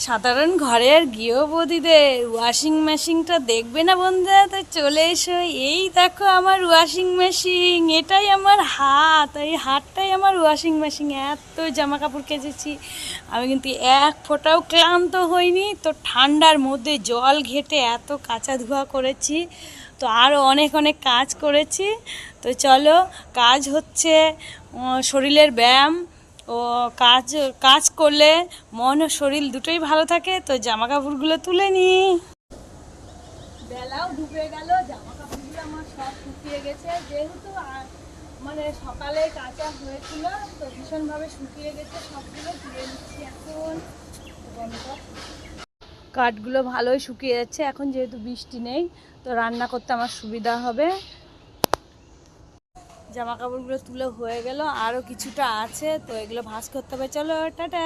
সাধারণ ঘরের গৃহবধূদের ওয়াশিং মেশিনটা দেখবে না বন্ধুরা, তো চলে এসো। এই দেখো আমার ওয়াশিং মেশিন, এটাই আমার হাত, এই হাতটাই আমার ওয়াশিং মেশিন। এত জামা কাপড় কেচেছি আমি, কিন্তু এক ফোঁটাও ক্লান্ত হইনি। তো ঠান্ডার মধ্যে জল ঘেটে এত কাচা ধোয়া করেছি, তো আরও অনেক অনেক কাজ করেছি। তো চলো, কাজ হচ্ছে শরীরের ব্যায়াম। ও কাজ কাজ করলে মন ও শরীর দুটোই ভালো থাকে। তো জামা কাপড়গুলো তুলে নি। বেলাও ডুবে গেল, জামা কাপড়গুলো আমার সব শুকিয়ে গেছে, যেহেতু মানে সকালে কাঁচা হয়েছিল, তো ভীষণভাবে শুকিয়ে গেছে। সবগুলো ধুয়ে নিচ্ছি এখন। কাঠগুলো ভালোই শুকিয়ে যাচ্ছে এখন, যেহেতু বৃষ্টি নেই, তো রান্না করতে আমার সুবিধা হবে। জামা কাপড়গুলো তুলে হয়ে গেল, আরও কিছুটা আছে, তো এগুলো ভাঁজ করতে হবে। চলো টাটা।